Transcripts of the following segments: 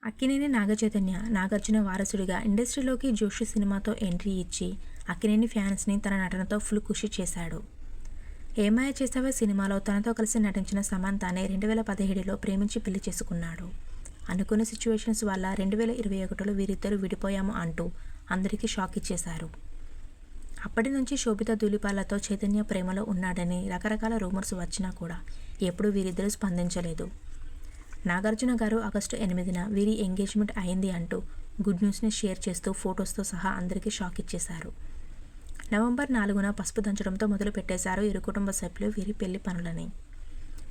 అక్కినేని నాగచైతన్య నాగార్జున వారసుడిగా ఇండస్ట్రీలోకి జోషి సినిమాతో ఎంట్రీ ఇచ్చి అక్కినేని ఫ్యాన్స్ని తన నటనతో ఫుల్ ఖుషి చేశాడు. ఏమాయ చేసావే సినిమాలో తనతో కలిసి నటించిన సమంతానే 2017లో ప్రేమించి పెళ్లి చేసుకున్నాడు. అనుకున్న సిచ్యువేషన్స్ వల్ల 2021లో వీరిద్దరూ విడిపోయాము అంటూ అందరికీ షాక్ ఇచ్చేశారు. అప్పటి నుంచి శోభిత ధూళిపాలతో చైతన్య ప్రేమలో ఉన్నాడని రకరకాల రూమర్స్ వచ్చినా కూడా ఎప్పుడూ వీరిద్దరూ స్పందించలేదు. నాగార్జున గారు ఆగస్టు 8న వీరి ఎంగేజ్మెంట్ అయింది అంటూ గుడ్ న్యూస్ని షేర్ చేస్తూ ఫొటోస్తో సహా అందరికీ షాక్ ఇచ్చేశారు. నవంబర్ 4న పసుపు దంచడంతో మొదలు పెట్టేశారు ఇరు కుటుంబ సభ్యులు వీరి పెళ్లి పనులని.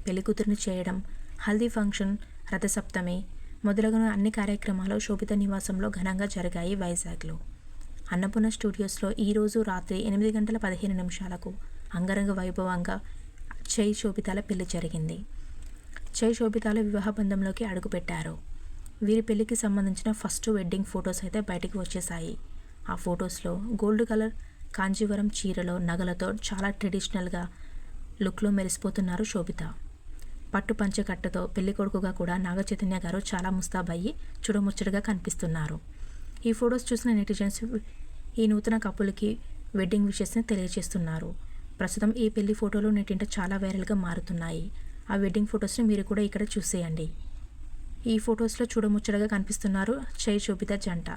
పెళ్లి కూతురిని చేయడం, హల్దీ ఫంక్షన్, రథసప్తమి మొదలగున అన్ని కార్యక్రమాలు శోభిత నివాసంలో ఘనంగా జరిగాయి వైజాగ్లో. అన్నపూర్ణ స్టూడియోస్లో ఈరోజు రాత్రి 8:15 అంగరంగ వైభవంగా చై శోభితాల పెళ్లి జరిగింది. చై శోభితాలు వివాహ బంధంలోకి అడుగుపెట్టారు. వీరి పెళ్లికి సంబంధించిన ఫస్ట్ వెడ్డింగ్ ఫొటోస్ అయితే బయటికి వచ్చేసాయి. ఆ ఫొటోస్లో గోల్డ్ కలర్ కాంజీవరం చీరలో నగలతో చాలా ట్రెడిషనల్గా లుక్లో మెరిసిపోతున్నారు శోభిత. పట్టు పంచె కట్టుతో పెళ్లి కొడుకుగా కూడా నాగచైతన్య గారు చాలా ముస్తాబయ్యి చూడముచ్చటగా కనిపిస్తున్నారు. ఈ ఫొటోస్ చూసిన నెటిజన్స్ ఈ నూతన కపుల్కి వెడ్డింగ్ విషెస్ని తెలియజేస్తున్నారు. ప్రస్తుతం ఈ పెళ్లి ఫోటోలు నెట్టింట చాలా వైరల్గా మారుతున్నాయి. ఆ వెడ్డింగ్ ఫొటోస్ని మీరు కూడా ఇక్కడ చూసేయండి. ఈ ఫొటోస్లో చూడముచ్చటగా కనిపిస్తున్నారు చై శోభిత జంట.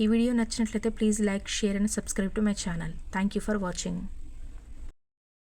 ఈ వీడియో నచ్చినట్లయితే please like, share and subscribe to my channel. Thank you for watching.